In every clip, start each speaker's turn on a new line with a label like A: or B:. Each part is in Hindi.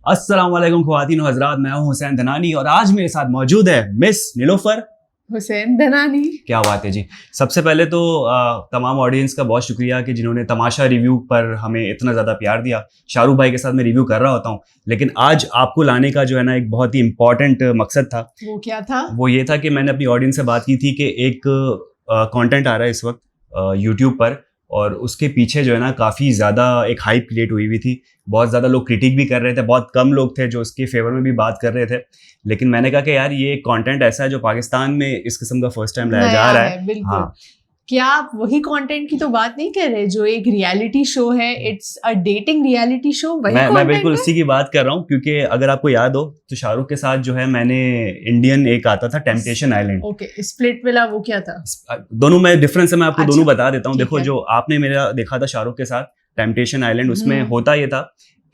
A: अस्सलाम वालेकुम ख्वातीन व हज़रात, मैं हूं हुसैन धनानी और आज मेरे साथ मौजूद है मिस निलोफर
B: हुसैन धनानी।
A: क्या बात है जी। सबसे पहले तो तमाम ऑडियंस का बहुत शुक्रिया कि जिन्होंने तमाशा रिव्यू पर हमें इतना ज़्यादा प्यार दिया। शाहरुख भाई के साथ मैं रिव्यू कर रहा होता हूँ, लेकिन आज आपको लाने का जो है ना एक बहुत ही इम्पोर्टेंट मकसद था।
B: वो क्या था?
A: वो ये था कि मैंने अपनी ऑडियंस से बात की थी कि एक कंटेंट आ रहा है इस वक्त यूट्यूब पर, और उसके पीछे जो है ना काफ़ी ज़्यादा एक हाइप क्रिएट हुई थी। बहुत ज़्यादा लोग क्रिटिक भी कर रहे थे, बहुत कम लोग थे जो उसके फेवर में भी बात कर रहे थे। लेकिन मैंने कहा कि यार ये कंटेंट ऐसा है जो पाकिस्तान में इस किस्म का फर्स्ट टाइम लाया जा रहा है।
B: बिल्कुल।
A: हाँ।
B: क्या आप वही कंटेंट की तो बात नहीं कर रहे जो एक रियलिटी शो है? It's a dating reality show.
A: मैं बिल्कुल इसी की बात कर रहा हूँ, क्योंकि अगर आपको याद हो तो शाहरुख के साथ जो है मैंने इंडियन एक आता था temptation island.
B: Okay, split villa वो क्या था?
A: दोनों में डिफरेंस है, मैं आपको दोनों बता देता हूँ। देखो,
B: है।
A: जो आपने मेरा देखा था शाहरुख के साथ टेम्पटेशन आइलैंड, उसमें होता ये था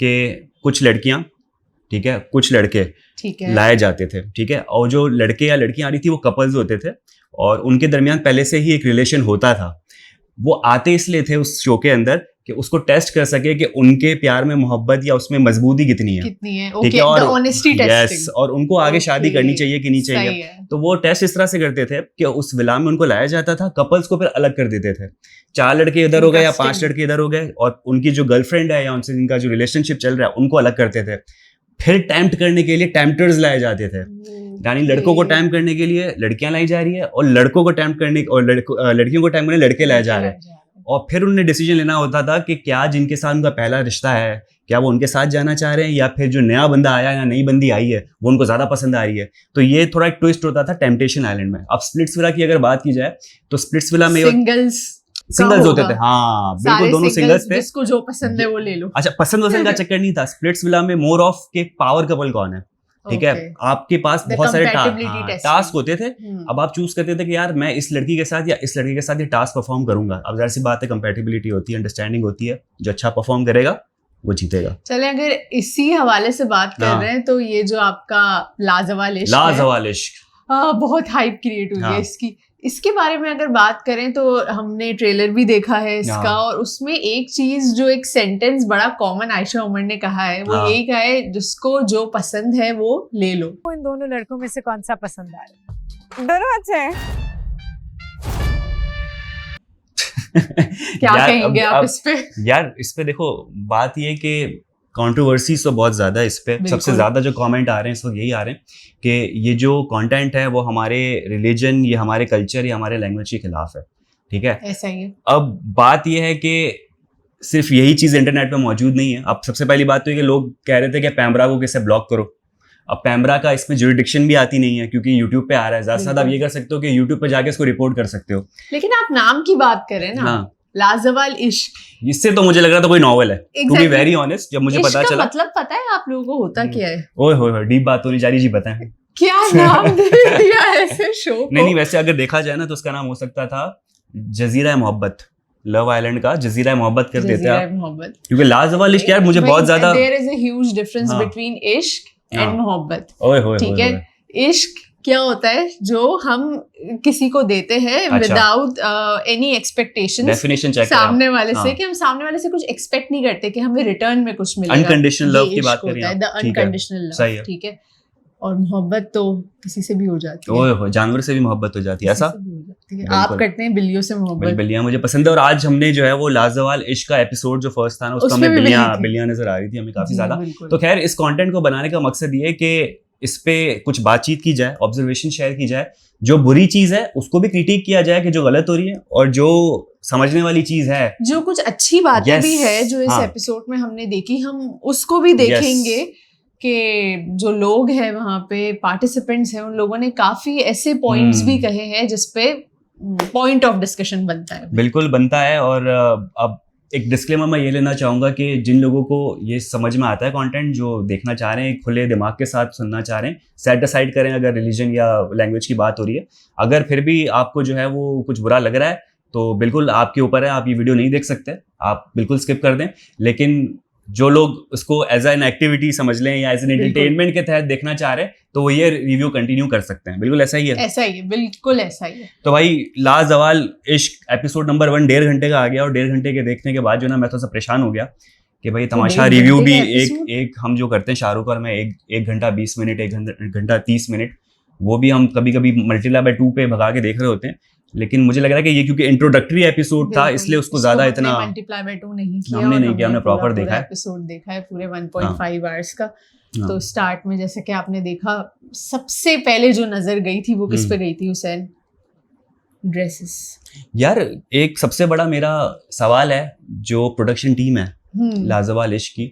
A: कि कुछ लड़कियां, ठीक है, कुछ लड़के लाए जाते थे, ठीक है, और जो लड़के या लड़कियां आ रही थी वो कपल्स होते थे और उनके दरमियान पहले से ही एक रिलेशन होता था। वो आते इसलिए थे उस शो के अंदर कि उसको टेस्ट कर सके कि उनके प्यार में मोहब्बत या उसमें मजबूती कितनी है, ठीक है, और ऑनेस्टी टेस्टिंग, और उनको आगे शादी करनी चाहिए कि नहीं चाहिए। तो वो टेस्ट इस तरह से करते थे कि उस विला में उनको लाया जाता था, कपल्स को फिर अलग कर देते थे। 4 लड़के इधर हो गए या 5 लड़के इधर हो गए, और उनकी जो गर्लफ्रेंड है या उनसे जिनका जो रिलेशनशिप चल रहा है उनको अलग करते थे। फिर टेम्प्ट करने के लिए टेम्प्टर्स लाए जाते थे, यानी लड़कों को टेम्प्ट करने के लिए लड़कियां लाई जा रही है और लड़कों को टेम्प्ट करने और लड़कियों को टेम्प्ट करने लड़के लाए जा रहे हैं। और फिर उन्हें डिसीजन लेना होता था कि क्या जिनके साथ उनका पहला रिश्ता है क्या वो उनके साथ जाना चाह रहे हैं, या फिर जो नया बंदा आया या नई बंदी आई है वो उनको ज्यादा पसंद आ रही है। तो ये थोड़ा एक ट्विस्ट होता था टेम्पटेशन आइलैंड में। अब स्प्लिट्सविला की अगर बात की जाए तो स्प्लिट्सविला में सिंगल्स होते थे। हाँ बिल्कुल, दोनों सिंगल्स थे,
B: जिसको जो पसंद है वो ले लो।
A: अच्छा, पसंद वसंद का चक्कर नहीं था। स्प्लिट्सविला में मोर ऑफ के पावर कपल कौन है, ठीक है, आपके पास बहुत सारे टास्क होते थे। अब आप चूज करते थे कि यार मैं इस लड़की के साथ या इस लड़के के साथ ये टास्क परफॉर्म करूंगा। अब जाहिर सी बात है, कंपैटिबिलिटी होती है, अंडरस्टैंडिंग होती है, जो अच्छा परफॉर्म करेगा वो जीतेगा।
B: चले, अगर इसी हवाले से बात कर रहे हैं तो ये जो आपका लाजवाल इश्क बहुत हाइप क्रिएट हुई है इसके बारे में अगर बात करें तो हमने ट्रेलर भी देखा है इसका, और उसमें एक चीज जो एक सेंटेंस बड़ा कॉमन आयशा उमर ने कहा है वो यही कहा है, जिसको जो पसंद है वो ले लो।
C: इन दोनों लड़कों में से कौन सा पसंद आ रहा है? दोनों अच्छे हैं।
B: क्या कहेंगे आप इस पे?
A: यार इस पे देखो, बात ये कि कंट्रोवर्सीज तो बहुत ज़्यादा है इस पे। सबसे ज़्यादा जो कमेंट आ रहे हैं इस वक्त यही आ रहे हैं कि ये जो कंटेंट है वो हमारे रिलीजन, ये हमारे कल्चर, ये हमारे लैंग्वेज के खिलाफ है, ठीक है।
B: ऐसा ही है।
A: अब बात ये है कि सिर्फ यही चीज़ इंटरनेट पे मौजूद नहीं है। अब सबसे पहली बात तो ये कि लोग कह रहे थे कि पैमरा को कैसे ब्लॉक करो। अब पैमरा का इसमें जुरिडिक्शन भी आती नहीं है क्योंकि यूट्यूब पे आ रहा है। ज़्यादा से ज़्यादा आप ये कर सकते हो कि यूट्यूब पे जाके इसको रिपोर्ट कर सकते हो।
B: लेकिन आप नाम की बात करें ना, लाजवाल इश्क,
A: इससे तो मुझे लग रहा था कोई नॉवल है। टू बी वेरी ऑनेस्ट, जब मुझे पता चला,
B: मतलब पता है आप लोगों को होता क्या है?
A: ओए होए डीप बात हो रही जा रही जी, बताएं
B: क्या नाम दे दिया ऐसे शो को?
A: नहीं, वैसे अगर देखा जाए ना तो उसका नाम हो सकता था जजीरा मोहब्बत। लव आइलैंड का जजीरा मोहब्बत कर देते हैं, क्योंकि लाजवाल इश्क यार मुझे बहुत ज्यादा,
B: there is a huge difference between इश्क एंड मोहब्बत।
A: ओए होए,
B: ठीक है। इश्क क्या होता है जो हम किसी को देते हैं without any expectation,
A: definition check
B: सामने वाले से, कि हम सामने वाले से कुछ एक्सपेक्ट नहीं करते कि हमें रिटर्न में कुछ मिलेगा।
A: अनकंडीशनल लव की बात कर रहे हैं,
B: द अनकंडीशनल लव, ठीक है। और मोहब्बत तो किसी से भी हो जाती है।
A: ओए हो, जानवर से भी मोहब्बत हो जाती है। ऐसा
B: आप करते हैं बिल्लियों से मोहब्बत?
A: बिल्लियां मुझे पसंद है, और आज हमने जो है वो लाजवाल इश्क का एपिसोड जो फर्स्ट था ना उसका हमें बिल्लियां नजर आ रही थी हमें काफी ज्यादा। तो खैर, इस कंटेंट को बनाने का मकसद ये है कि इस पे कुछ बातचीत की जाए, ऑब्जर्वेशन शेयर की जाए। जो बुरी चीज है उसको भी क्रिटिक किया जाए कि जो गलत हो रही है, और जो समझने वाली चीज है,
B: जो कुछ अच्छी बातें भी है जो इस एपिसोड में हमने देखी, हम उसको भी देखेंगे कि जो लोग हैं वहाँ पे पार्टिसिपेंट्स हैं उन लोगों ने काफी ऐसे पॉइंट्स भी कहे हैं जिसपे पॉइंट ऑफ डिस्कशन बनता है।
A: बिल्कुल बनता है। और अब एक डिस्क्लेमर मैं ये लेना चाहूँगा कि जिन लोगों को ये समझ में आता है कंटेंट, जो देखना चाह रहे हैं, खुले दिमाग के साथ सुनना चाह रहे हैं, सेट असाइड करें अगर रिलीजन या लैंग्वेज की बात हो रही है। अगर फिर भी आपको जो है वो कुछ बुरा लग रहा है तो बिल्कुल आपके ऊपर है, आप ये वीडियो नहीं देख सकते, आप बिल्कुल स्किप कर दें। लेकिन जो लोग उसको एज एन एक्टिविटी समझ लें या एज एन एंटरटेनमेंट के तहत देखना चाह रहे हैं तो वो ये रिव्यू कंटिन्यू कर सकते हैं। बिल्कुल ऐसा ही है,
B: ऐसा ही है, बिल्कुल ऐसा ही है।
A: तो भाई लाजवाल इश्क एपिसोड नंबर 1 1.5 घंटे का आ गया, और 1.5 घंटे के देखने के बाद जो ना मैं थोड़ा सा परेशान हो गया कि भाई तमाशा रिव्यू भी एक हम जो करते हैं शाहरुख और मैं 1 घंटा 20 मिनट 1 घंटा 30 मिनट वो भी हम कभी कभी मल्टीप्लाई बाय 2 पे भगा के देख रहे होते हैं, लेकिन मुझे लग रहा है कि ये क्योंकि इंट्रोडक्टरी एपिसोड था इसलिए उसको ज्यादा इतना
B: मल्टीप्लाई बाय 2 नहीं किया,
A: हमने नहीं किया, हमने प्रॉपर देखा है
B: एपिसोड देखा है पूरे 1.5 आवर्स का। तो स्टार्ट में जैसे कि आपने देखा सबसे पहले जो नजर गई थी वो किस पे गई थी हुसैन? ड्रेसेस।
A: यार एक सबसे बड़ा मेरा सवाल है जो प्रोडक्शन टीम है लाजवाल इश्क की,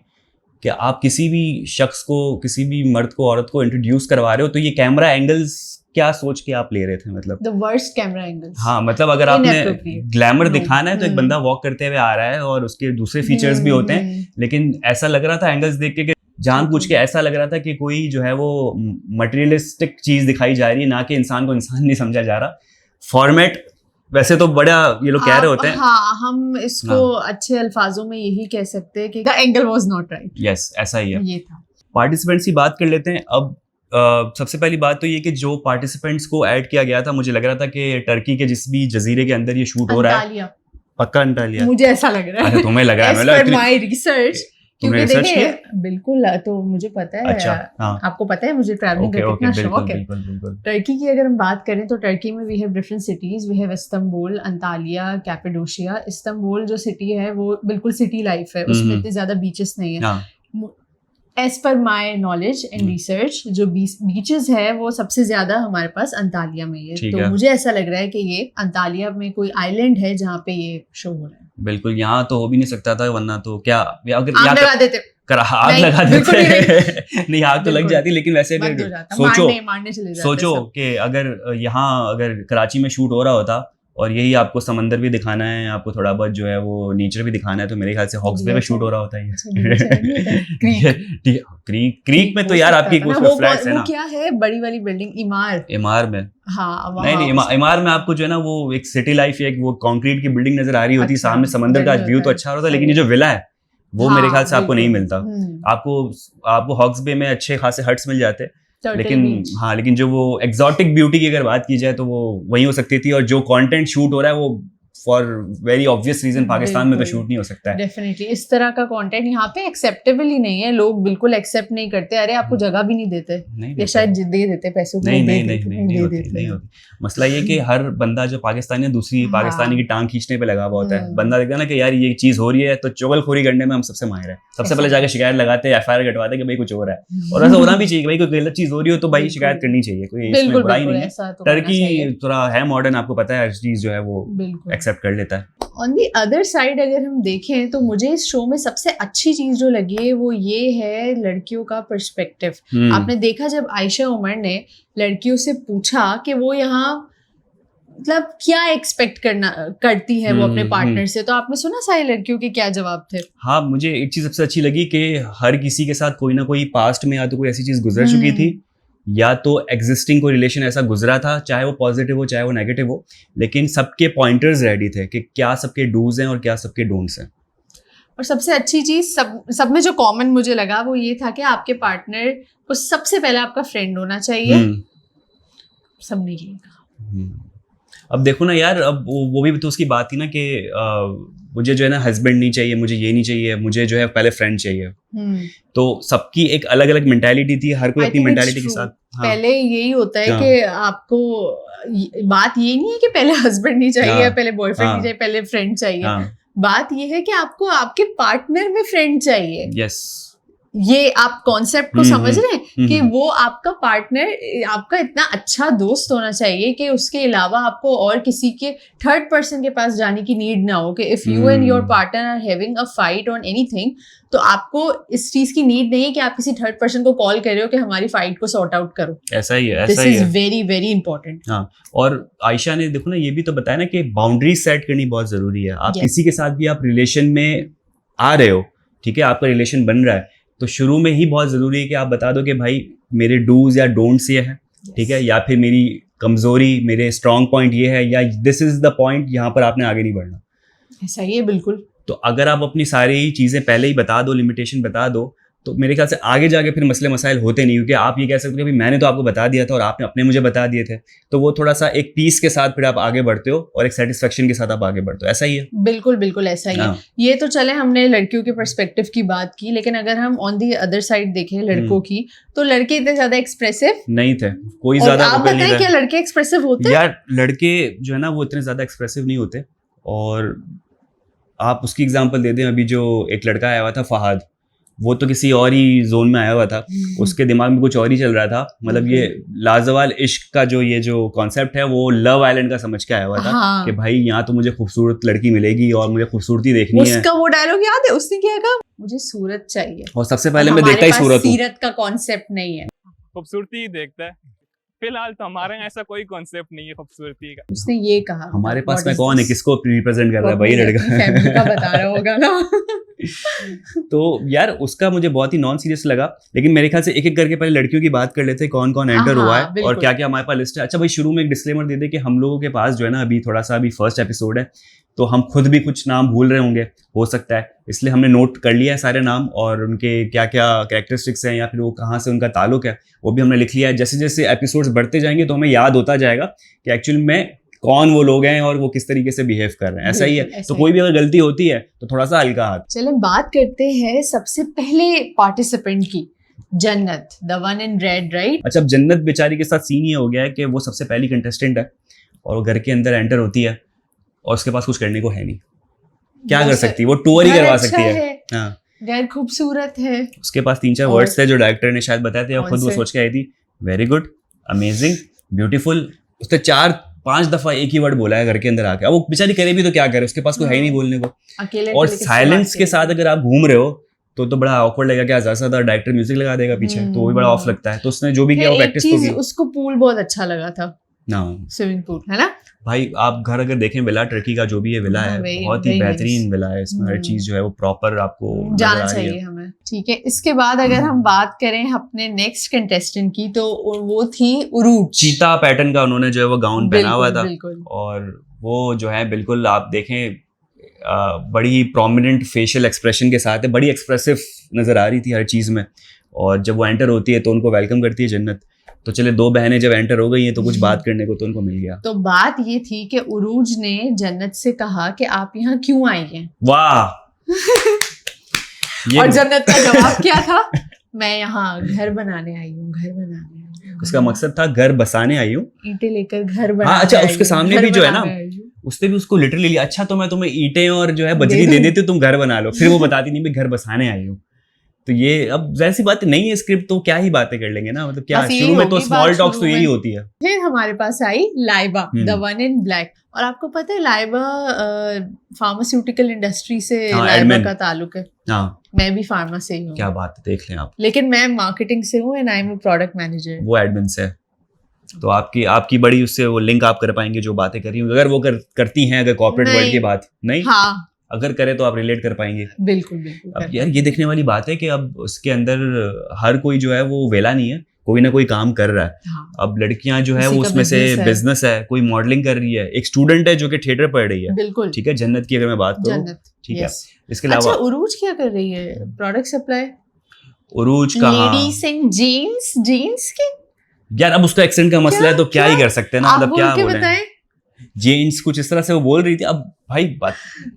A: कि आप किसी भी शख्स को, किसी भी मर्द को, औरत को इंट्रोड्यूस करवा रहे हो तो ये कैमरा एंगल्स क्या सोच के आप ले रहे थे? मतलब
B: द वर्स्ट कैमरा एंगल्स।
A: हाँ, मतलब अगर आपने ग्लैमर दिखाना है तो एक बंदा वॉक करते हुए आ रहा है और उसके दूसरे फीचर्स भी होते हैं, लेकिन ऐसा लग रहा था एंगल्स देख के जानबूझ के ऐसा लग रहा था कि कोई जो है वो मटेरियलिस्टिक चीज दिखाई जा रही है, ना कि इंसान को इंसान नहीं समझा जा रहा। फॉर्मेट वैसे तो बड़ा ये लोग कह रहे होते हैं,
B: हाँ, हम इसको अच्छे अल्फाजों में यही कह सकते हैं कि the angle was not right.
A: Yes, ऐसा ही है।
B: ये था।
A: पार्टिसिपेंट्स की बात कर लेते हैं अब। सबसे पहली बात तो ये कि जो पार्टिसिपेंट्स को ऐड किया गया था, मुझे लग रहा था कि टर्की के जिस भी जजीरे के अंदर ये शूट हो रहा है, पक्का अंटालिया,
B: मुझे ऐसा लग रहा है।
A: अच्छा, तुम्हें लग रहा है?
B: मतलब माय रिसर्च, क्योंकि देखिए बिल्कुल, तो मुझे पता है। अच्छा, हाँ। आपको पता है मुझे ट्रैवलिंग का कितना शौक है। टर्की की अगर हम बात करें तो टर्की में we have different cities. We have Istanbul, Antalya, Cappadocia. Istanbul जो सिटी है वो बिल्कुल सिटी लाइफ है, उसमें इतने ज्यादा बीचेस नहीं है। As per my knowledge and research जो बीचेस है वो सबसे ज्यादा हमारे पास अंतालिया में है। तो मुझे ऐसा लग रहा है कि ये अंतालिया में कोई आइलैंड है जहाँ पे ये शो हो रहा है।
A: बिल्कुल, यहाँ तो हो भी नहीं सकता था, वरना तो क्या अगर
B: आग लगा देते
A: नहीं, आग तो लग जाती, लेकिन वैसे सोचो कि अगर यहाँ अगर कराची में शूट हो रहा होता और यही आपको समंदर भी दिखाना है, आपको थोड़ा बहुत जो है वो नेचर भी दिखाना है, तो मेरे ख्याल से हॉक्स बे में शूट हो रहा होता है। क्रीक में तो यार आपकी फ्लैट्स है ना,
B: क्या है बड़ी वाली बिल्डिंग
A: इमार में। हाँ, नहीं, इमार में आपको जो है ना वो एक सिटी लाइफ, एक वो कंक्रीट की बिल्डिंग नजर आ रही होती, सामने समंदर का व्यू तो अच्छा होता है, लेकिन ये जो विला है वो मेरे ख्याल से आपको नहीं मिलता। आपको हॉक्स बे में अच्छे खासे हट्स मिल जाते, लेकिन जो वो एक्सोटिक ब्यूटी की अगर बात की जाए तो वो वही हो सकती थी, और जो कंटेंट शूट हो रहा है वो for very obvious reason Pakistan में तो शूट नहीं हो सकता है।
B: डेफिनेटली इस तरह का कंटेंट यहाँ पे एक्सेप्टेबल ही नहीं है, लोग बिल्कुल एक्सेप्ट नहीं करते। अरे आपको जगह भी नहीं देते, या शायद दे देते पैसों को, नहीं होती।
A: मसला ये कि हर बंदा जो पाकिस्तानी है दूसरी पाकिस्तानी की टांग खींचने पे लगा हुआ होता है। बंदा देखता है ना कि यार ये चीज हो रही है, तो चुगलखोरी करने में हम सबसे माहिर है। सबसे पहले जाके शिकायत लगाते हैं, FIR कटवाते हैं कि भाई कुछ हो रहा है, और ऐसा होना भी चाहिए। भाई कोई गलत चीज हो रही हो तो भाई शिकायत करनी चाहिए, कोई इसमें बुराई नहीं है। टर्की थोड़ा है मॉडर्न, आपको पता है, हर चीज जो है वो एक्सेप्ट कर लेता है।
B: ऑन दी अदर साइड अगर हम देखें तो मुझे इस शो में सबसे अच्छी चीज जो लगी है वो ये है लड़कियों का पर्सपेक्टिव। आपने देखा जब आयशा उमर ने लड़कियों से पूछा कि वो यहाँ मतलब क्या एक्सपेक्ट करती है वो अपने पार्टनर से, तो आपने सुना सारी लड़कियों के क्या जवाब थे?
A: हाँ, मुझे एक चीज सबसे अच्छी लगी कि हर किसी के साथ कोई ना कोई पास्ट में या तो कोई ऐसी चीज गुजर चुकी थी, या तो एग्जिस्टिंग कोई रिलेशन ऐसा गुजरा था, चाहे वो पॉजिटिव हो चाहे वो नेगेटिव हो, लेकिन सबके पॉइंटर्स रेडी थे कि क्या सबके डूज हैं और क्या सबके डोंट्स हैं।
B: और सबसे अच्छी चीज सब में जो कॉमन मुझे लगा वो ये था कि आपके पार्टनर को सबसे पहले आपका फ्रेंड होना चाहिए। सबने ये कहा।
A: अब देखो ना यार, अब वो भी तो उसकी बात थी ना कि मुझे जो है ना हस्बैंड नहीं चाहिए, मुझे ये नहीं चाहिए, मुझे जो है पहले फ्रेंड चाहिए। तो सबकी एक अलग अलग मेंटालिटी थी, हर कोई अपनी मेंटालिटी के साथ।
B: पहले यही होता है कि आपको बात ये नहीं है कि पहले हस्बैंड नहीं चाहिए, पहले बॉयफ्रेंड नहीं चाहिए, पहले फ्रेंड चाहिए। बात ये है कि आपको आपके पार्टनर में फ्रेंड चाहिए।
A: यस,
B: ये आप कॉन्सेप्ट को समझ रहे हैं कि वो आपका पार्टनर आपका इतना अच्छा दोस्त होना चाहिए कि उसके अलावा आपको और किसी के थर्ड पर्सन के पास जाने की नीड ना हो। कि if you and your partner are having a fight on anything, तो आपको इस चीज की नीड नहीं है कि आप किसी थर्ड पर्सन को कॉल कर रहे हो कि हमारी फाइट को सॉर्ट आउट करो।
A: ऐसा ही है,
B: this is very very important.
A: हाँ, और आयशा ने देखो ना ये भी तो बताया ना कि बाउंड्रीज सेट करनी बहुत जरूरी है। आप किसी के साथ भी आप रिलेशन में आ रहे हो, ठीक है, आपका रिलेशन बन रहा है, तो शुरू में ही बहुत ज़रूरी है कि आप बता दो कि भाई मेरे डूज या डोंट्स ये है, ठीक है, या फिर मेरी कमज़ोरी, मेरे स्ट्रॉन्ग पॉइंट ये है, या दिस इज़ द पॉइंट, यहाँ पर आपने आगे नहीं बढ़ना।
B: ऐसा ही है, बिल्कुल।
A: तो अगर आप अपनी सारी चीज़ें पहले ही बता दो, लिमिटेशन बता दो, तो मेरे ख्याल से आगे जाके फिर मसले मसाइल होते नहीं, क्योंकि आप ये कह सकते हो कि भाई मैंने तो आपको बता दिया था और आपने अपने मुझे बता दिए थे, तो वो थोड़ा सा एक पीस के साथ फिर आप आगे बढ़ते हो और एक सेटिस्फेक्शन के साथ आप आगे बढ़ते हो। ऐसा ही है,
B: बिल्कुल बिल्कुल ऐसा ही है। ये तो चले हमने लड़कियों के पर्सपेक्टिव की बात की, लेकिन अगर हम ऑन दी अदर साइड देखें लड़कों की, तो लड़के इतने ज्यादा एक्सप्रेसिव
A: नहीं थे, कोई ज्यादा।
B: आप बताएं क्या लड़के एक्सप्रेसिव होते हैं?
A: यार लड़के जो है ना वो इतने ज्यादा एक्सप्रेसिव नहीं होते, और आप उसकी एग्जांपल दे दें, अभी जो एक लड़का आया हुआ था फहद, वो तो किसी और ही जोन में आया हुआ था, उसके दिमाग में कुछ और ही चल रहा था। मतलब ये लाजवाल इश्क का जो कॉन्सेप्ट है वो लव आइलैंड का समझ के आया हुआ था। हाँ। कि भाई यहाँ तो मुझे खूबसूरत लड़की मिलेगी और मुझे खूबसूरती देखनी है।
B: उसका वो डायलॉग याद है, उसने क्या कहा, मुझे सूरत चाहिए,
A: और सबसे पहले मैं देखता ही सूरत हूं।
B: सीरत का कॉन्सेप्ट नहीं है,
D: खूबसूरती ही देखता है। फिलहाल तो हमारे यहाँ ऐसा कोई कॉन्सेप्ट नहीं है खूबसूरती का।
B: उसने ये कहा।
A: हमारे पास में कौन है, किसको रिप्रेजेंट कर रहा है भाई लड़का?
B: फैमिली का बता रहा होगा ना।
A: तो यार उसका मुझे बहुत ही नॉन सीरियस लगा, लेकिन मेरे ख्याल से एक एक करके पहले लड़कियों की बात कर लेते हैं, कौन कौन एंटर हुआ है और क्या क्या हमारे पास लिस्ट है। अच्छा भाई, शुरू में एक डिस्क्लेमर दे दे कि हम लोगों के पास जो है ना अभी थोड़ा सा अभी फर्स्ट एपिसोड है, तो हम खुद भी कुछ नाम भूल रहे होंगे, हो सकता है, इसलिए हमने नोट कर लिया है सारे नाम और उनके क्या क्या कैरेक्टरिस्टिक्स हैं या फिर वो कहाँ से उनका ताल्लुक है वो भी हमने लिख लिया है। जैसे जैसे एपिसोड्स बढ़ते जाएंगे तो हमें याद होता जाएगा कि एक्चुअल में कौन वो लोग हैं और वो किस तरीके से बिहेव कर रहे हैं। ऐसा ही है, तो कोई भी अगर गलती होती है तो थोड़ा सा हल्का हाथ।
B: चलो बात करते हैं सबसे पहले पार्टिसिपेंट की, जन्नत, the one in red, right?
A: अच्छा, अब जन्नत बेचारी के साथ सीन ये हो गया है कि वो सबसे पहली कंटेस्टेंट है और वो घर के अंदर एंटर होती है और उसके पास कुछ करने को है नहीं, क्या कर सकती है वो? टूर ही करवा सकती है। हाँ, घर
B: खूबसूरत है,
A: उसके पास 3-4 वर्ड्स थे जो डायरेक्टर ने शायद बताए थे और खुद वो सोच के आई थी, वेरी गुड, अमेजिंग, ब्यूटीफुल। उसने 4-5 दफा एक ही वर्ड बोला है घर के अंदर आके। अब वो बेचारी करे भी तो क्या करे, उसके पास कोई है ही नहीं बोलने को।
B: अकेले
A: और साइलेंस के साथ अगर आप घूम रहे हो तो बड़ा ऑकवर्ड लगेगा, क्या ज्यादा ज्यादा डायरेक्टर म्यूजिक लगा देगा पीछे, तो वो भी बड़ा ऑफ लगता है। तो उसने जो भी किया वो प्रैक्टिस को की।
B: उसको पूल बहुत अच्छा लगा था
A: ना,
B: स्विमिंग पूल, है ना
A: भाई? आप घर अगर देखें, विला टर्की का जो भी है विला है, बहुत ही बेहतरीन विला है, इसमें हर चीज जो है वो प्रॉपर आपको
B: जाना चाहिए हमें। ठीक है, इसके बाद अगर हम बात करें अपने नेक्स्ट कंटेस्टेंट की, तो वो थी उरूज।
A: चीता पैटर्न का उन्होंने जो है वो गाउन पहना हुआ था और वो जो है बिल्कुल आप देखें बड़ी प्रोमिनेंट फेशियल एक्सप्रेशन के साथ है, बड़ी एक्सप्रेसिव नजर आ रही थी हर चीज में। और जब वो एंटर होती है तो उनको वेलकम करती है जन्नत। तो चले, 2 बहनें जब एंटर हो गई हैं तो कुछ बात करने को तो उनको मिल गया।
B: तो बात ये थी कि उरूज ने जन्नत से कहा कि आप यहाँ क्यों आई हैं?
A: वाह।
B: और जन्नत का जवाब क्या था? मैं यहाँ घर बनाने आई हूँ, घर बनाने।
A: उसका मकसद था घर बसाने आई हूँ,
B: ईंटें लेकर घर बनाने।
A: हाँ, अच्छा, उसके सामने भी जो है ना, उसने भी उसको लिटरली लिया, अच्छा तो मैं तुम्हें ईंटें और जो है बजरी दे देती हूँ, तुम घर बना लो। फिर वो बताती नहीं, मैं घर बसाने आई हूँ। तो ये अब वैसी बात नहीं है स्क्रिप्ट, तो क्या ही बातें कर लेंगे ना, मतलब क्या शुरू में तो स्मॉल टॉक्स तो यही होती है।
B: फिर हमारे पास आई Laiba, the one in black. और आपको पता है लाइबा फार्मास्यूटिकल इंडस्ट्री से लाइबा का ताल्लुक है।
A: हाँ,
B: मैं भी फार्मा से ही हूँ।
A: क्या बात है, देख लें आप।
B: लेकिन मैं मार्केटिंग से हूँ and I am a product manager.
A: वो एडमिन से है, तो आपकी बड़ी उससे वो लिंक आप कर पाएंगे जो बातें कर रही हूँ। अगर वो करती हैं, अगर कॉर्पोरेट वर्ल्ड की बात नहीं,
B: हाँ,
A: अगर करे तो आप रिलेट कर पाएंगे।
B: बिल्कुल बिल्कुल।
A: अब यार ये देखने वाली बात है कि अब उसके अंदर हर कोई जो है वो वेला नहीं है, कोई ना कोई काम कर रहा है।
B: हाँ।
A: अब लड़कियां जो है वो उसमें से बिजनेस है, कोई मॉडलिंग कर रही है, एक स्टूडेंट है जो कि थिएटर पढ़ रही है।
B: बिल्कुल
A: ठीक है, जन्नत की अगर मैं बात करूं, ठीक है। इसके अलावा
B: अच्छा, उरूज क्या कर रही है? Product supply.
A: उरूज का
B: लेडीज इन जीन्स की।
A: यार अब उसका एक्सेंट का मसला है तो क्या ही कर सकते हैं ना, मतलब क्या बोले, जेंट्स कुछ इस तरह से वो बोल रही थी। अब भाई बात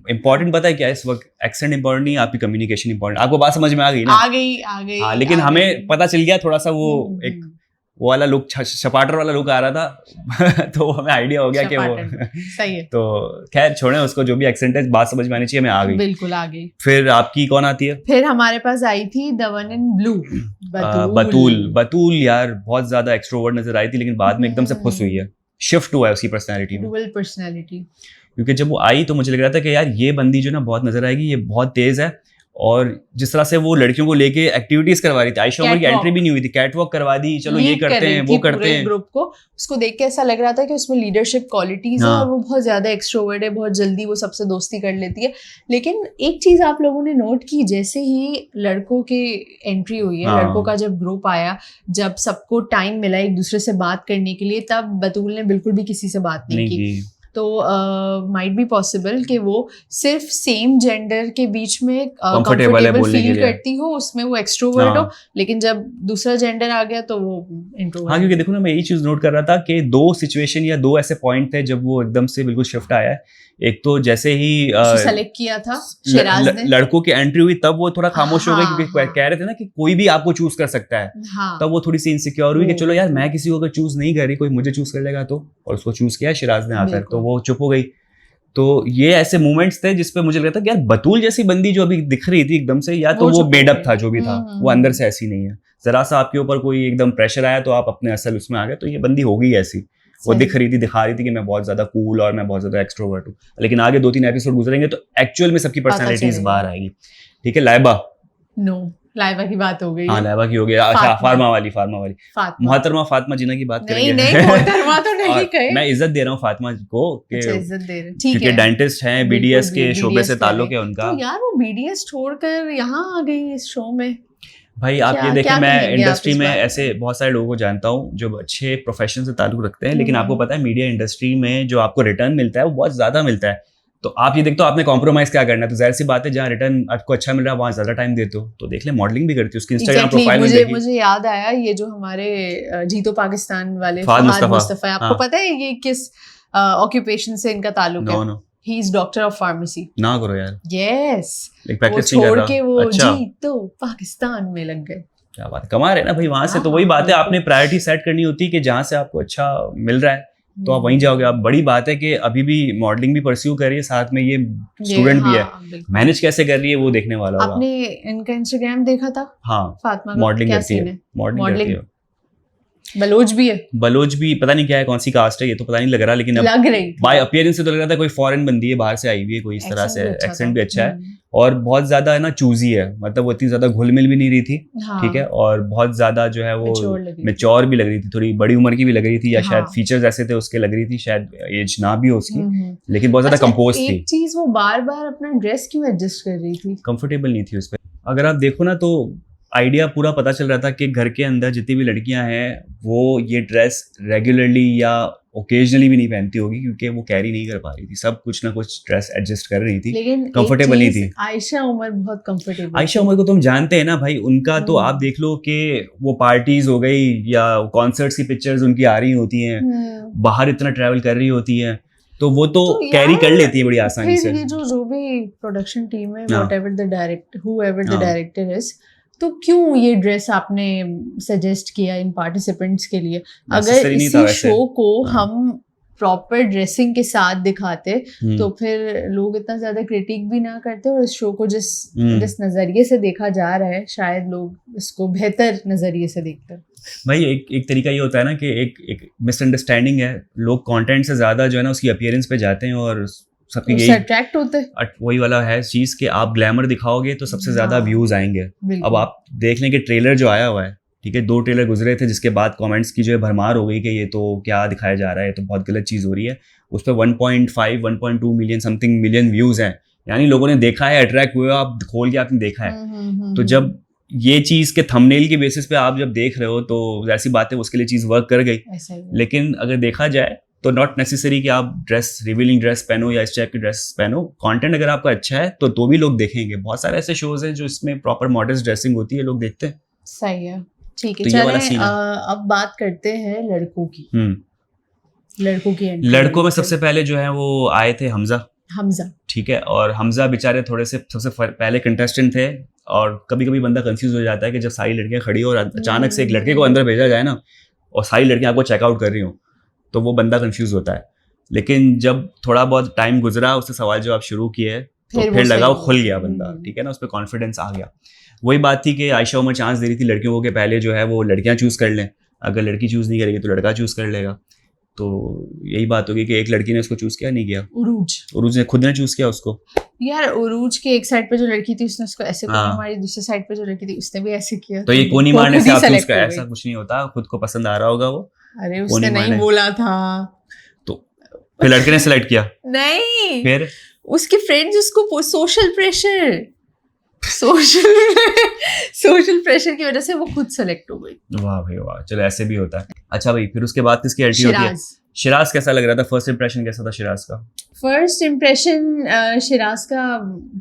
A: इंपॉर्टेंट पता है क्या, इस वक्त एक्सेंट इंपॉर्टेंट नहीं, आपकी कम्युनिकेशन इंपॉर्टेंट। आपको बात समझ में आ गई ना?
B: आ गई।
A: हाँ, लेकिन हमें पता चल गया थोड़ा सा वो एक वो वाला लुक, छपाटर वाला लुक आ रहा था। तो हमें आइडिया हो गया कि वो
B: सही है।
A: तो खैर छोड़ें उसको, जो भी एक्सेंट है बात समझ में आनी चाहिए, हमें आ गई,
B: बिल्कुल आ गई।
A: फिर आपकी कौन आती है?
B: फिर हमारे पास आई थी द वन इन ब्लू,
A: बतूल। यार बहुत ज्यादा एक्सट्रोवर्ट नजर आई थी, लेकिन बाद में एकदम से खुश हुई है, शिफ्ट हुआ है उसकी पर्सनैलिटी में,
B: डुअल पर्सनैलिटी।
A: क्योंकि जब वो आई तो मुझे लग रहा था कि यार ये बंदी जो ना बहुत नजर आएगी, ये बहुत तेज है। और जिस तरह से वो लड़कियों को लेके एक्टिविटीज करवा रही थी, आयशा उमर की एंट्री भी नहीं हुई थी, कैटवॉक करवा दी, चलो ये करते हैं वो करते हैं
B: ग्रुप को। उसको देख के ऐसा लग रहा था कि उसमें लीडरशिप क्वालिटीज है और वो बहुत ज्यादा एक्सट्रोवर्ट है, बहुत जल्दी वो सबसे दोस्ती कर लेती है। लेकिन एक चीज आप लोगों ने नोट की, जैसे ही लड़कों की एंट्री हुई है, लड़कों का जब ग्रुप आया, जब सबको टाइम मिला एक दूसरे से बात करने के लिए, तब बतूल ने बिल्कुल भी किसी से बात नहीं की। तो माइट बी पॉसिबल कि वो सिर्फ सेम जेंडर के बीच में कंफर्टेबल फील करती हो, उसमें वो एक्सट्रोवर्ट हो, लेकिन जब दूसरा जेंडर आ गया तो वो इंट्रोवर्ट।
A: हाँ, क्योंकि देखो ना, मैं यही चीज नोट कर रहा था कि 2 सिचुएशन या 2 ऐसे पॉइंट थे जब वो एकदम से बिल्कुल शिफ्ट आया है। एक तो जैसे ही
B: सेलेक्ट किया था शिराज ने,
A: लड़कों की एंट्री हुई तब वो थोड़ा खामोश हो गई,
B: हाँ,
A: क्योंकि कह रहे थे ना कि कोई भी आपको चूज कर सकता है।
B: हाँ,
A: तब वो थोड़ी सी इनसिक्योर हुई कि चलो यार, मैं किसी को अगर चूज नहीं कर रही, कोई मुझे चूज कर लेगा तो, और उसको चूज किया शिराज ने आकर, तो वो चुप हो गई। तो ये ऐसे मोमेंट्स थे जिसपे मुझे लगा था कि यार बतूल जैसी बंदी जो अभी दिख रही थी एकदम से, या तो वो मेडअप था जो भी था, वो अंदर से ऐसी नहीं है। जरा सा आपके ऊपर कोई एकदम प्रेशर आया तो आप अपने असल उसमें आ गए, तो ये बंदी हो गई ऐसी। वो दिखा रही थी कि मैं बहुत ज्यादा कूल और मैं बहुत ज्यादा एक्सट्रोवर्ट हूँ, लेकिन आगे 2-3 एपिसोड गुजरेंगे तो एक्चुअल में सबकी पर्सनैलिटीज बाहर आएगी। ठीक है, लाइबा,
B: नो लाइबा की बात हो गई।
A: हाँ, लाइबा की हो गई। अच्छा, फार्मा वाली मोहतरमा फातिमा जिन्ना की बात करेंगे।
B: नहीं मोहतरमा तो नहीं कहे,
A: मैं इज्जत दे रहा हूँ फातिमा को कि
B: इज्जत दे रहे,
A: क्योंकि डेंटिस्ट हैं, बीडीएस के शोबे से ताल्लुक है उनका।
B: तो यार वो बीडीएस छोड़कर यहाँ आ गई इस शो में।
A: भाई आप ये देखें, मैं इंडस्ट्री में ऐसे बहुत सारे लोगों को जानता हूँ जो अच्छे प्रोफेशन से ताल्लुक रखते हैं, लेकिन आपको पता है मीडिया इंडस्ट्री में जो आपको रिटर्न मिलता है वो बहुत ज्यादा मिलता है। तो आप ये देखते हो आपने कॉम्प्रोमाइज क्या करना है, तो जाहिर सी बात है जहाँ रिटर्न आपको अच्छा मिल रहा है वहाँ ज्यादा टाइम देते हो। तो देख ले, मॉडलिंग भी करती है, उसकी इंस्टाग्राम प्रोफाइल में
B: मुझे याद आया ये जो हमारे जीतो पाकिस्तान वाले फहद मुस्तफा है, आपको पता है ये किस ऑक्यूपेशन से इनका ताल्लुक है? He is doctor of pharmacy.
A: ना करो यार।
B: Yes.
A: वो छोड़
B: के वो जीतो पाकिस्तान में लग गए।
A: क्या बात, कमा रहे ना भाई वहां से। तो वही बात है, आपने प्रायोरिटी सेट करनी होती है कि जहाँ से आपको अच्छा मिल रहा है तो आप वहीं जाओगे। आप बड़ी बात है कि अभी भी मॉडलिंग भी परस्यू कर रही है, साथ में ये स्टूडेंट भी है। मैनेज कैसे कर रही है वो देखने वाला होगा।
B: आपने इनका इंस्टाग्राम देखा था?
A: हाँ,
B: फातिमा
A: मॉडलिंग करती है, मॉडलिंग करती है।
B: बलोच भी है,
A: बलोच भी पता नहीं क्या है, कौन सी कास्ट है ये तो पता नहीं लग रहा, लेकिन
B: लग रही
A: बाय अपीयरेंस से तो लग रहा था कोई फॉरेन बंदी है, बाहर से आई हुई है कोई इस तरह से। एक्सेंट भी अच्छा है और बहुत ज्यादा है ना चूजी है, मतलब वो इतनी ज्यादा घुल मिल भी नहीं रही थी। ठीक है, और बहुत ज्यादा जो है वो मैच्योर भी लग रही थी, थोड़ी बड़ी उम्र की भी लग रही थी, या शायद फीचर्स ऐसे थे उसके लग रही थी, शायद एज ना भी हो उसकी, लेकिन बहुत ज्यादा कंपोज थी।
B: एक चीज, वो बार बार अपना ड्रेस क्यों एडजस्ट कर रही थी?
A: कंफर्टेबल नहीं थी उस पर। अगर आप देखो ना तो आइडिया पूरा पता चल रहा था कि घर के अंदर जितनी भी लड़कियां हैं वो ये ड्रेस रेगुलरली या ओकेजनली भी नहीं पहनती होगी, क्योंकि वो कैरी नहीं कर पा रही थी, सब कुछ ना कुछ ड्रेस एडजस्ट कर रही थी,
B: लेकिन
A: कंफर्टेबल नहीं थी।
B: आयशा उमर बहुत कंफर्टेबल।
A: आयशा उमर को तुम जानते हैं ना भाई, उनका तो आप देख लो कि वो पार्टीज हो गई या कॉन्सर्ट्स की पिक्चर्स उनकी आ रही होती हैं, बाहर इतना ट्रैवल कर रही होती है, तो वो तो कैरी कर लेती है बड़ी आसानी से।
B: ये जो भी प्रोडक्शन टीम है, whatever the director, whoever the director is, तो क्यों ये ड्रेस आपने सजेस्ट किया इन पार्टिसिपेंट्स के लिए? अगर इसी शो को हम प्रॉपर ड्रेसिंग के साथ दिखाते तो फिर लोग इतना ज्यादा क्रिटिक भी ना करते, और इस शो को जिस नजरिए से देखा जा रहा है शायद लोग इसको बेहतर नजरिए से देखते हैं।
A: भाई एक तरीका ये होता है ना कि एक मिसअंडरस्टैंडिंग है, लोग कंटेंट से ज्यादा जो है ना उसकी अपीयरेंस पे जाते हैं और सबकी यही अट्रैक्ट होते हैं। वही वाला है चीज कि आप ग्लैमर दिखाओगे तो सबसे ज्यादा व्यूज आएंगे। अब आप देख लें कि ट्रेलर जो आया हुआ है, ठीक है, 2 ट्रेलर गुजरे थे जिसके बाद कमेंट्स की जो है भरमार हो गई कि ये तो क्या दिखाया जा रहा है, तो बहुत गलत चीज हो रही है। उस पर 1.5-1.2 मिलियन समथिंग मिलियन व्यूज हैं, यानी लोगों ने देखा है, अट्रैक्ट हुए, आप खोल के आपने देखा है। तो जब ये चीज के थंबनेल की बेसिस पे आप जब देख रहे हो तो ऐसी बात है उसके लिए चीज वर्क कर गई। लेकिन अगर देखा जाए तो नॉट नेसेसरी कि आप ड्रेस रिवीलिंग ड्रेस पहनो या इस टाइप की ड्रेस पहनो। कंटेंट अगर आपका अच्छा है तो भी लोग देखेंगे। बहुत सारे ऐसे शोज हैं जो इसमें प्रॉपर मॉडर्न ड्रेसिंग होती है, लोग देखते हैं।
B: सही है, ठीक है। तो चलें अब बात करते हैं लड़कों की। लड़कों की
A: लड़कों में सबसे पहले जो है वो आए थे हमजा।
B: ठीक
A: है, और हमजा बेचारे थोड़े से सबसे पहले कंटेस्टेंट थे, और कभी कभी बंदा कंफ्यूज हो जाता है कि जब सारी लड़कियां खड़ी हो और अचानक से एक लड़के को अंदर भेजा जाए ना और सारी लड़कियां आपको चेकआउट कर रही हो तो वो बंदा कंफ्यूज होता है। लेकिन जब थोड़ा बहुत टाइम गुजरा, उससे सवाल जवाब शुरू किए तो फिर लगा वो खुल गया बंदा, ठीक है ना, उस पर कॉन्फिडेंस आ गया। वही बात थी कि आयशा उमर चांस दे रही थी लड़कियों को कि पहले जो है वो लड़कियां चूज कर लें, अगर लड़की चूज नहीं करेगी तो लड़का चूज कर लेगा। तो यही बात होगी कि एक लड़की ने उसको चूज किया, नहीं किया, उरूज ने खुद ने चूज किया उसको।
B: यार उरूज के एक साइड पे जो लड़की थी उसने उसको ऐसे कोनी मारी, दूसरे साइड पे जो लड़की थी उसने भी ऐसे किया।
A: तो ये कोनी मारने से आप चूज कर, ऐसा कुछ नहीं होता, खुद को पसंद आ रहा होगा वो।
B: अरे उसने नहीं बोला था,
A: तो फिर लड़के ने सिलेक्ट किया?
B: नहीं,
A: फिर
B: उसके फ्रेंड्स उसको सोशल प्रेशर की वजह से वो खुद सेलेक्ट हो गई।
A: वाह भाई वाह, चलो ऐसे भी होता है। अच्छा भाई, फिर उसके बाद किसकी एंट्री होती है? शिराज कैसा लग रहा था? फर्स्ट इंप्रेशन कैसा था शिराज का?
B: फर्स्ट इम्प्रेशन शिराज का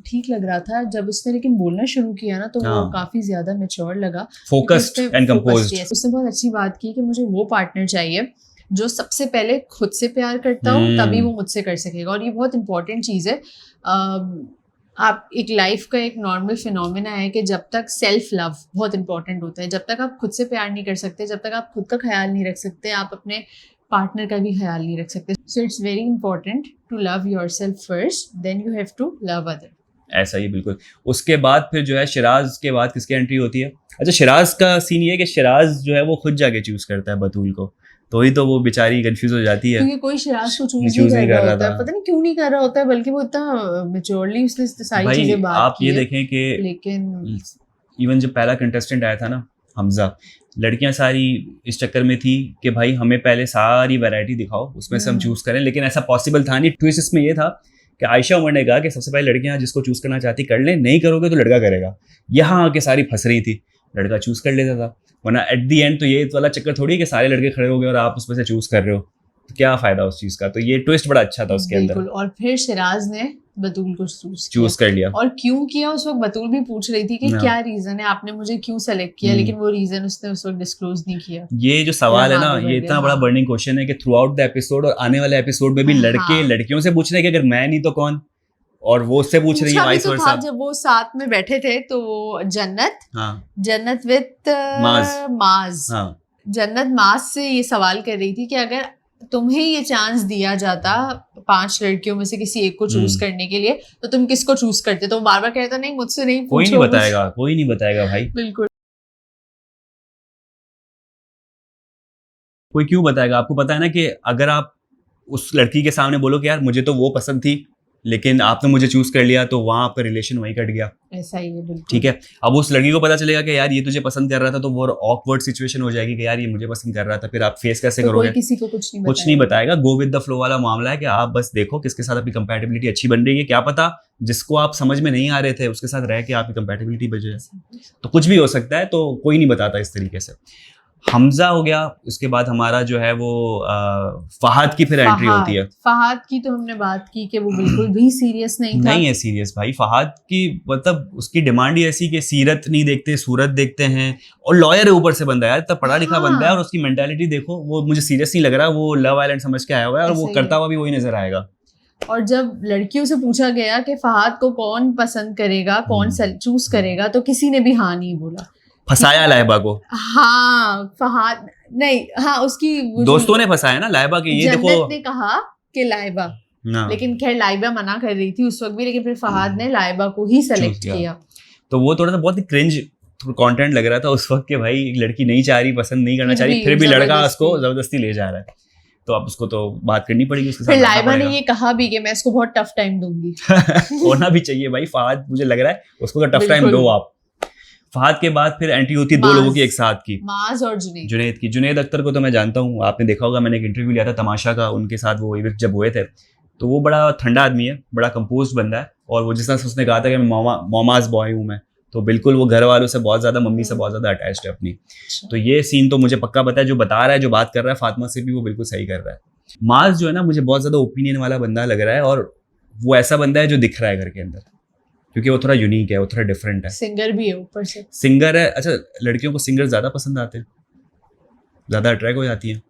B: ठीक लग रहा था। जब उसने लेकिन बोलना शुरू किया ना तो वो काफी ज्यादा मैच्योर लगा,
A: फोकस्ड एंड कंपोज्ड।
B: उसने बहुत अच्छी बात की कि मुझे वो पार्टनर चाहिए जो सबसे पहले खुद से प्यार करता हो, तभी वो मुझसे कर सकेगा। और ये बहुत इंपॉर्टेंट चीज़ है। आप एक लाइफ का एक नॉर्मल फिनोमेना है कि जब तक सेल्फ लव बहुत इंपॉर्टेंट होता है, जब तक आप खुद से प्यार नहीं कर सकते, जब तक आप खुद का ख्याल नहीं रख सकते, आप अपने पार्टनर का भी ख्याल नहीं रख सकते। So it's very important to love yourself first, then you have to love other.
A: ऐसा ही बिल्कुल। उसके बाद फिर जो है शिराज के बाद किसकी एंट्री होती है? अच्छा, शिराज का सीन ये है कि शिराज जो है वो खुद जाके चूज करता है बतूल को, तो ही तो वो बेचारी कंफ्यूज हो जाती है
B: क्योंकि कोई शिराज को चूज नहीं कर रहा होता है। पता नहीं क्यों नहीं कर रहा होता है, बल्कि वो इतना मैच्योरली उसने सारी चीजें बात
A: आप ये देखें कि
B: लेकिन
A: इवन जब पहला कंटेस्टेंट आया था ना हमजा, लड़कियां सारी इस चक्कर में थी कि भाई हमें पहले सारी वैरायटी दिखाओ, उसमें से हम चूज करें, लेकिन ऐसा पॉसिबल था नहीं। ट्विस्ट इसमें ये था कि आयशा उमर ने कहा कि सबसे पहले लड़कियां जिसको चूज करना चाहती कर लें, नहीं करोगे तो लड़का करेगा। यहाँ आके सारी फंस रही थी, लड़का चूज कर लेता था, वरना एट दी एंड तो ये वाला चक्कर थोड़ी है कि सारे लड़के खड़े हो गए और आप उसमें से चूज कर रहे हो, तो क्या फायदा उस चीज का। तो ये ट्विस्ट बड़ा अच्छा था उसके अंदर।
B: और फिर शिराज ने बतूल को
A: चूज कर लिया।
B: और क्यों किया उस वक्त बतूल भी पूछ रही थी कि क्या रीजन है, आपने मुझे क्यों सेलेक्ट किया, लेकिन वो रीजन उसने उस वक्त डिस्क्लोज नहीं किया।
A: ये जो सवाल है ना, ये इतना बड़ा बर्निंग क्वेश्चन है कि थ्रू आउट द एपिसोड और आने वाले एपिसोड में भी लड़के लड़कियों से पूछ रहे हैं कि अगर मैं नहीं तो कौन, और वो उससे पूछ रही है वाइस वर्सा।
B: जब वो साथ में बैठे थे तो जन्नत विद माज, जन्नत माज से ये सवाल कर रही थी कि अगर तुम्हें ये चांस दिया जाता 5 लड़कियों में से किसी एक को चूज करने के लिए, तो तुम किसको चूज करते? तो बार बार कहता नहीं, मुझसे नहीं पूछो,
A: कोई नहीं बताएगा भाई,
B: बिल्कुल
A: कोई क्यों बताएगा। आपको पता है ना कि अगर आप उस लड़की के सामने बोलो कि यार मुझे तो वो पसंद थी लेकिन आपने मुझे चूज कर लिया, तो वहां आपका रिलेशन वहीं कट गया।
B: ऐसा ही है, बिल्कुल।
A: ठीक है, अब उस लड़की को पता चलेगा कि यार ये तुझे पसंद कर रहा था, तो वो ऑकवर्ड सिचुएशन हो जाएगी कि यार ये मुझे पसंद कर रहा था, फिर आप फेस कैसे करोगे?
B: कोई किसी को कुछ
A: नहीं बताएगा। गो विद द फ्लो वाला मामला है कि आप बस देखो किसके साथ आपकी कंपैटिबिलिटी अच्छी बन रही है। क्या पता जिसको आप समझ में नहीं आ रहे थे उसके साथ रह के आपकी कंपैटिबिलिटी बच जाए, तो कुछ भी हो सकता है। तो कोई नहीं बताता इस तरीके से। हमजा हो गया, उसके बाद हमारा जो है वो फहाद की फिर एंट्री होती है।
B: फहाद की तो हमने बात की कि वो बिल्कुल भी सीरियस नहीं था।
A: नहीं है सीरियस भाई फहाद की, मतलब उसकी डिमांड ही ऐसी कि सीरत नहीं देखते, सूरत देखते हैं, और लॉयर है ऊपर से बंदा, यार इतना पढ़ा लिखा बंदा है, और उसकी मेंटालिटी देखो, वो मुझे सीरियस नहीं लग रहा, वो लव आइलैंड समझ के आया हुआ है, और वो करता हुआ भी वही नजर आएगा।
B: और जब लड़कियों से पूछा गया कि फहाद को कौन पसंद करेगा, कौन चूज करेगा, तो किसी ने भी हाँ नहीं बोला।
A: फंसाया लाइबा को।
B: हाँ, फहाद नहीं, हाँ उसकी
A: दोस्तों ने फंसाया ना लाइबा के। ये देखो,
B: जन्नत ने कहा कि लाइबा, लेकिन खैर लाइबा मना कर रही थी उस वक्त भी, लेकिन फिर फहाद ने लाइबा को ही सेलेक्ट किया।
A: तो वो थोड़ा सा बहुत ही क्रिंज कंटेंट लग रहा था उस वक्त कि भाई एक लड़की नहीं चाह रही, पसंद नहीं करना चाह रही, फिर भी लड़का उसको जबरदस्ती ले जा रहा है, तो अब उसको तो बात करनी पड़ेगी उसके साथ।
B: फिर लाइबा ने ये कहा भी कि मैं इसको बहुत टफ टाइम दूंगी।
A: होना भी चाहिए भाई, फहाद मुझे लग रहा है उसको तो टफ टाइम दो आप। फहाद के बाद फिर एंट्री होती है 2 लोगों की एक साथ की,
B: माज और जुनैद की।
A: जुनैद अख्तर को तो मैं जानता हूँ, आपने देखा होगा, मैंने एक इंटरव्यू लिया था तमाशा का, उनके साथ वो इवेंट जब हुए थे, तो वो बड़ा ठंडा आदमी है, बड़ा कंपोज्ड बंदा है, और वो जिस तरह से उसने कहा था कि मैं मोमाज बॉय हूँ मैं, तो बिल्कुल वो घर वालों से बहुत ज़्यादा, मम्मी से बहुत ज़्यादा अटैच्ड है अपनी। तो ये सीन तो मुझे पक्का पता है, जो बता रहा है, जो बात कर रहा है फातिमा से भी, वो बिल्कुल सही कर रहा है। माज जो है ना, मुझे बहुत ज़्यादा ओपिनियन वाला बंदा लग रहा है, और वो ऐसा बंदा है जो दिख रहा है घर के अंदर, क्योंकि वो थोड़ा यूनिक है, वो थोड़ा डिफरेंट है,
B: सिंगर भी है ऊपर से,
A: सिंगर है। अच्छा, लड़कियों को सिंगर ज्यादा पसंद आते हैं, ज्यादा अट्रैक्ट हो जाती हैं,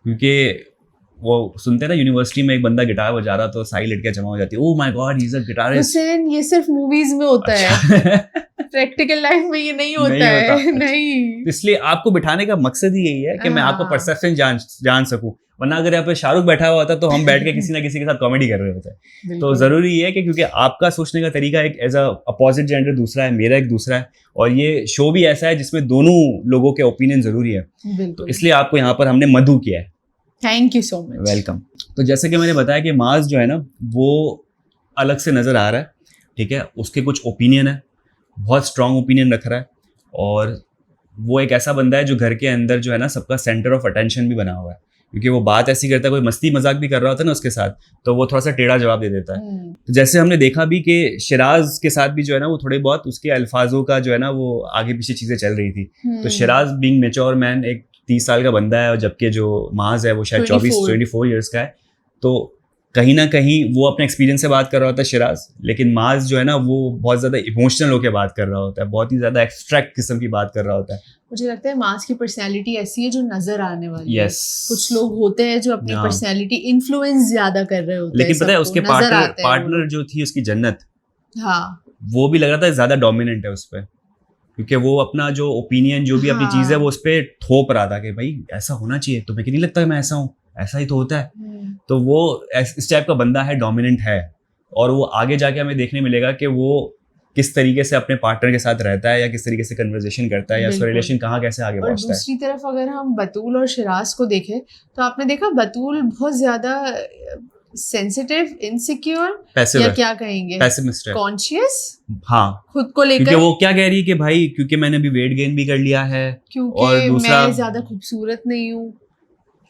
A: क्योंकि वो सुनते हैं ना यूनिवर्सिटी में एक बंदा गिटार बजा रहा तो सारी लड़कियां जमा हो जाती है, oh my God he is a guitarist.
B: ये सिर्फ मूवीज में होता है, प्रैक्टिकल लाइफ में ये नहीं होता है। नहीं,
A: इसलिए आपको बिठाने का मकसद ही यही है कि मैं आपको परसेप्शन जान सकूं, वरना अगर यहाँ पे शाहरुख बैठा हुआ होता तो हम बैठ के किसी ना किसी के साथ कॉमेडी कर रहे होते। तो जरूरी है कि क्योंकि आपका सोचने का तरीका एक एज अ अपोजिट जेंडर दूसरा है, मेरा एक दूसरा है, और ये शो भी ऐसा है जिसमें दोनों लोगों के ओपिनियन जरूरी है, तो इसलिए आपको यहाँ पर हमने मधु किया है।
B: Thank you so much,
A: welcome. तो जैसे कि मैंने बताया कि माज जो है ना, वो अलग से नजर आ रहा है, ठीक है, उसके कुछ ओपिनियन है, बहुत स्ट्रॉन्ग ओपिनियन रख रहा है, और वो एक ऐसा बंदा है जो घर के अंदर जो है ना सबका सेंटर ऑफ अटेंशन भी बना हुआ है, क्योंकि वो बात ऐसी करता है, कोई मस्ती मजाक भी कर रहा होता है ना उसके साथ, तो वो थोड़ा सा टेढ़ा जवाब दे देता है। तो जैसे हमने देखा भी कि शिराज के साथ भी जो है ना, वो थोड़े बहुत उसके अल्फाजों का जो है ना वो आगे पीछे चीजें चल रही थी, तो शिराज बीइंग मैच्योर मैन एक 30 साल का बंदा है, और जबकि जो माज है वो शायद
B: 24
A: 24 ईयर्स का है। तो कहीं ना कहीं वो अपने एक्सपीरियंस से बात कर रहा होता है शिराज, लेकिन माज जो है ना वो बहुत ज़्यादा इमोशनल होकर बात कर रहा होता है, बहुत ही ज़्यादा एक्सट्रैक्ट किस्म की बात कर रहा होता है।
B: मुझे लगता है माज की पर्सनैलिटी ऐसी है जो नजर आने वाली
A: Yes.
B: है। कुछ लोग होते हैं जो अपनी
A: हाँ।
B: पर्सनैलिटी इन्फ्लुएंस ज्यादा कर रहे होते हैं,
A: लेकिन पता है
B: सबको
A: उसके
B: नजर आते हैं वो
A: पार्टनर
B: लोग।
A: जो थी उसकी जन्नत,
B: हाँ
A: वो भी लग रहा था ज़्यादा डोमिनेंट है उस पर, क्योंकि वो अपना जो ओपिनियन जो भी अपनी चीज़ है
B: हाँ।
A: वो उस पर थोप रहा था कि भाई ऐसा होना चाहिए, तुम्हें नहीं लगता मैं ऐसा हूँ, ऐसा ही तो होता है। तो वो इस टाइप का बंदा है, डोमिनेंट है, और वो आगे जाके हमें देखने मिलेगा कि वो किस तरीके से अपने पार्टनर के साथ रहता है, या किस तरीके से कन्वर्सेशन करता है, या उसका
B: बिल्कुल।
A: रिलेशन कहाँ कैसे आगे
B: और
A: पहुंचता है।
B: दूसरी तरफ अगर हम बतूल और शिराज को देखें तो आपने देखा बतूल बहुत ज्यादा सेंसिटिव, इनसिक्योर
A: पैसिव
B: या
A: है,
B: क्या कहेंगे,
A: पेसिमिस्ट है।
B: कॉन्शियस
A: हाँ,
B: खुद को
A: क्योंकि
B: लेकर,
A: वो क्या कह रही है कि भाई क्योंकि मैंने अभी वेट गेन भी कर लिया है, और
B: क्योंकि
A: दूसरा-
B: मैं ज्यादा खूबसूरत नहीं हूँ।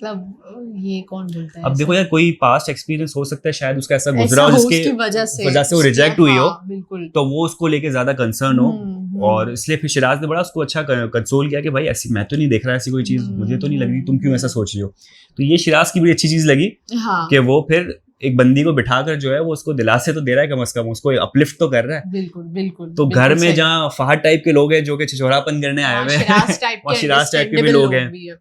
B: मतलब ये कौन बोलता है
A: अब
B: ऐसा?
A: देखो यार, कोई पास्ट एक्सपीरियंस हो सकता है, शायद उसका ऐसा
B: ऐसा
A: गुजरा हो
B: हो
A: जिसके
B: उसकी वजह से
A: वो रिजेक्ट हुई हो,
B: हाँ, बिल्कुल।
A: तो वो उसको लेके ज्यादा कंसर्न हो, और इसलिए फिर शिराज ने बड़ा उसको अच्छा कंसोल किया कि भाई ऐसी मैं तो नहीं देख रहा ऐसी कोई चीज, मुझे तो नहीं लग रही, तुम क्यों ऐसा सोच रही हो। तो ये शिराज की बड़ी अच्छी चीज लगी
B: हाँ,
A: कि वो फिर एक बंदी को बिठाकर जो है वो उसको दिलासे तो दे रहा है, कम से कम उसको अपलिफ्ट तो कर रहा है।
B: बिल्कुल बिल्कुल।
A: तो
B: बिल्कुल
A: घर में
B: सही।
A: जहाँ फहद टाइप के लोग हैं जो कि छिछोरापन करने आए
B: हाँ,
A: हुए
B: शिराज टाइप
A: और
B: के
A: शिराज टाइप के भी
B: understandable
A: लोग हैं,
B: भी है।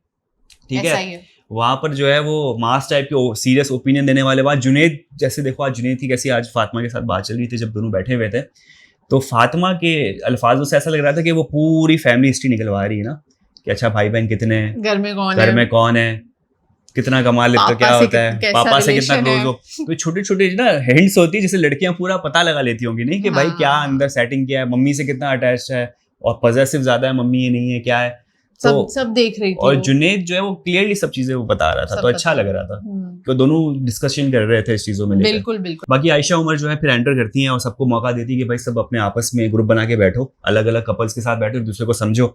A: ठीक
B: ऐसा
A: है,
B: ही है।
A: वहां पर जो है वो मास टाइप के सीरियस ओपिनियन देने वाले बात। जुनैद जैसे देखो, आज जुनैद की कैसी आज फातिमा के साथ बात चल रही थी, जब दोनों बैठे हुए थे, तो फातिमा के अल्फाजों से ऐसा लग रहा था कि वो पूरी फैमिली हिस्ट्री निकलवा रही है ना, कि अच्छा भाई बहन कितने हैं,
B: घर में कौन
A: घर
B: है,
A: में कौन है, कितना कमा लेते हो,
B: पापा
A: क्या
B: से
A: होता है,
B: कैसा
A: पापा से कितना
B: relation
A: क्लोज
B: है।
A: हो। तो छोटी छोटी ना हिंट्स होती है जिसे लड़कियां पूरा पता लगा लेती होंगी, नहीं कि भाई
B: हाँ।
A: क्या अंदर सेटिंग क्या है, मम्मी से कितना अटैच है, और पॉजेसिव ज्यादा है मम्मी, ये नहीं है, क्या है।
B: सब देख रही थी
A: और
B: वो।
A: जुनैद जो है वो क्लियरली सब चीजें वो बता रहा था,
B: सब
A: तो अच्छा
B: पता
A: लग रहा था।
B: हम्म,
A: तो दोनों डिस्कशन कर रहे थे इस चीजों में लेकर।
B: बिल्कुल बिल्कुल।
A: बाकी आयशा उमर जो है फिर एंटर करती हैं और सबको मौका देती है कि भाई सब अपने आपस में ग्रुप बना के बैठो, अलग अलग कपल्स के साथ बैठो, एक दूसरे को समझो।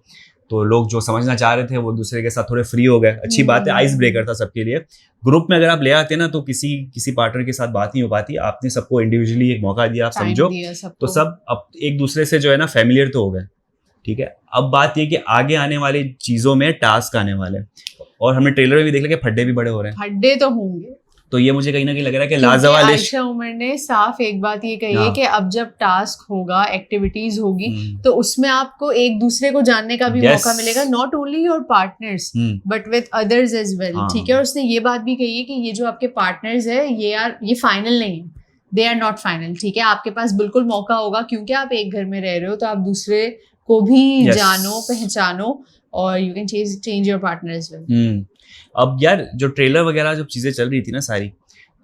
A: तो लोग जो समझना चाह रहे थे वो दूसरे के साथ थोड़े फ्री हो गए, अच्छी बात है, आइस ब्रेकर था सबके लिए। ग्रुप में अगर आप ले आते ना तो किसी पार्टनर के साथ बात नहीं हो पाती, आपने सबको इंडिविजुअली एक मौका दिया, आप
B: टाइम
A: समझो,
B: दिया
A: तो
B: सबको।
A: सब अब एक दूसरे से जो है ना फैमिलियर तो हो गए, ठीक है। अब बात ये कि आगे आने वाली चीजों में टास्क आने वाले, और हमने ट्रेलर में भी देख लिया कि फड्डे भी बड़े हो रहे हैं,
B: हड्डे तो होंगे।
A: तो ये मुझे कहीं ना कहीं लग रहा है कि
B: क्योंकि
A: लाजवालिश।
B: आयशा उमर ने साफ एक बात ये कही है
A: हाँ।
B: कि अब जब टास्क होगा, एक्टिविटीज होगी,
A: हम्म,
B: तो उसमें आपको एक दूसरे को जानने का भी
A: Yes.
B: मौका मिलेगा, not only your partners but with others as well,
A: हाँ।
B: ठीक है। और उसने ये बात भी कही है कि ये जो आपके पार्टनर्स है ये फाइनल नहीं है, दे आर नॉट फाइनल, ठीक है। आपके पास बिल्कुल मौका होगा, क्योंकि आप एक घर में रह रहे हो, तो आप दूसरे को भी
A: Yes.
B: जानो, पहचानो, और you can change your partner as well.
A: अब यार जो ट्रेलर वगैरह जो चीजें चल रही थी ना सारी,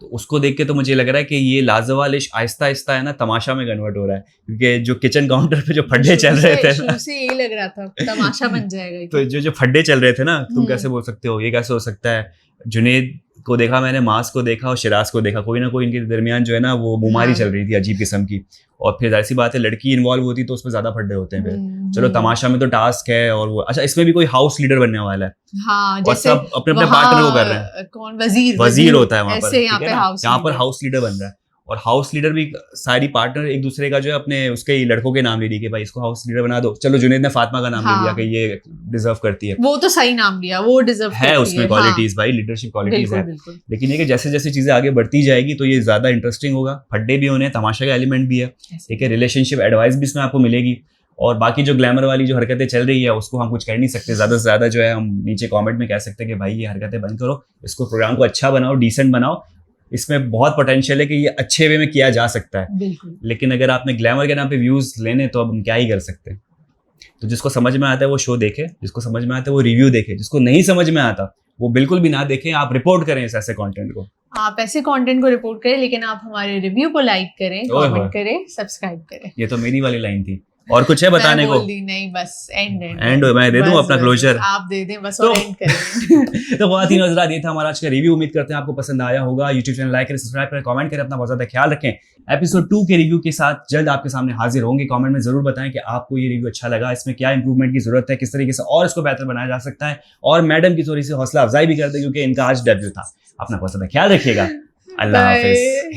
A: तो उसको देख के तो मुझे लग रहा है कि ये लाजवालिश आहिस्ता आहिस्ता है ना तमाशा में कन्वर्ट हो रहा है, क्योंकि जो किचन काउंटर पे जो फड्डे चल रहे थे
B: शुरू से यही लग रहा था तमाशा बन जाएगा ये।
A: तो जो फड्डे चल रहे थे ना, तुम
B: हम्म।
A: कैसे बोल सकते हो, ये कैसे हो सकता है। जुनैद को देखा मैंने, मास को देखा और शिराज को देखा, कोई ना कोई इनके दरमियान जो है ना वो मुमारी
B: हाँ।
A: चल रही थी अजीब किस्म की। और फिर जाहिर सी बात है लड़की इन्वॉल्व होती तो उसमें ज्यादा फड्डे होते हैं फिर। चलो तमाशा में तो टास्क है, और वो अच्छा इसमें भी कोई हाउस लीडर बनने वाला है,
B: हाँ,
A: और
B: जैसे
A: सब अपने अपने
B: वहाँ,
A: पार्टनर को कर रहे हैं।
B: कौन वजीर
A: वजीर होता है वहां पर,
B: ऐसे यहाँ
A: ठीक
B: पे
A: है ना?
B: हाउस
A: यहाँ पर
B: लीडर।
A: हाउस लीडर बन रहा है, और हाउस लीडर भी सारी पार्टनर एक दूसरे का जो है अपने उसके लड़कों के नाम ले रही है कि भाई इसको हाउस लीडर बना दो। चलो जुनैद ने फातिमा का नाम ले लिया
B: हाँ।
A: कि ये डिजर्व करती है,
B: वो तो सही नाम लिया, वो डिजर्व
A: है उसमें क्वालिटीज भाई, लीडरशिप क्वालिटीज
B: बिल्कुल
A: है।
B: बिल्कुल।
A: लेकिन ये कि जैसे जैसे चीजें आगे बढ़ती जाएगी तो ये ज्यादा इंटरेस्टिंग होगा, फड्डे भी होने, तमाशा का एलिमेंट भी है, ठीक है, रिलेशनशिप एडवाइस भी इसमें आपको मिलेगी। और बाकी जो ग्लैमर वाली जो हरकतें चल रही है उसको हम कुछ कह नहीं सकते, ज्यादा से ज्यादा जो है हम नीचे कमेंट में कह सकते हैं कि भाई ये हरकतें बंद करो, इसको प्रोग्राम को अच्छा बनाओ, डिसेंट बनाओ, इसमें बहुत पोटेंशियल है कि ये अच्छे वे में किया जा सकता है।
B: बिल्कुल।
A: लेकिन अगर आपने ग्लैमर के नाम पे व्यूज लेने तो अब हम क्या ही कर सकते हैं। तो जिसको समझ में आता है वो शो देखे, जिसको समझ में आता है वो रिव्यू देखे, जिसको नहीं समझ में आता वो बिल्कुल भी ना देखें। आप रिपोर्ट करें इस ऐसे कंटेंट को,
B: आप ऐसे कंटेंट को रिपोर्ट करें, लेकिन आप हमारे रिव्यू को लाइक करें,
A: ओए
B: कमेंट
A: होए।
B: करें, सब्सक्राइब करें।
A: ये तो मेरी वाली लाइन थी, और कुछ है बताने
B: मैं
A: को?
B: बोल दी, नहीं बस एंड
A: मैं दे दूं
B: बस,
A: अपना
B: बस,
A: क्लोजर?
B: आप दे दें बस,
A: तो-
B: और एंड करें।
A: तो ख्वातीन और हज़रात, ये था हमारा आज का रिव्यू। उम्मीद करते हैं आपको पसंद आया होगा। यूट्यूब चैनल लाइक करें, सब्सक्राइब करें, कमेंट करें, अपना बहुत ज्यादा ख्याल रखें। एपिसोड 2 के रिव्यू के साथ जल्द आपके सामने हाजिर होंगे। कमेंट में जरूर बताएं कि आपको ये रिव्यू अच्छा लगा, इसमें क्या इंप्रूवमेंट की जरूरत है, किस तरीके से और इसको बेहतर बनाया जा सकता है, और मैडम की थोड़ी सी हौसला अफजाई भी कर दें क्योंकि इनका आज डेब्यू था। अपना बहुत ज्यादा ख्याल रखिएगा। अल्लाह हाफिज।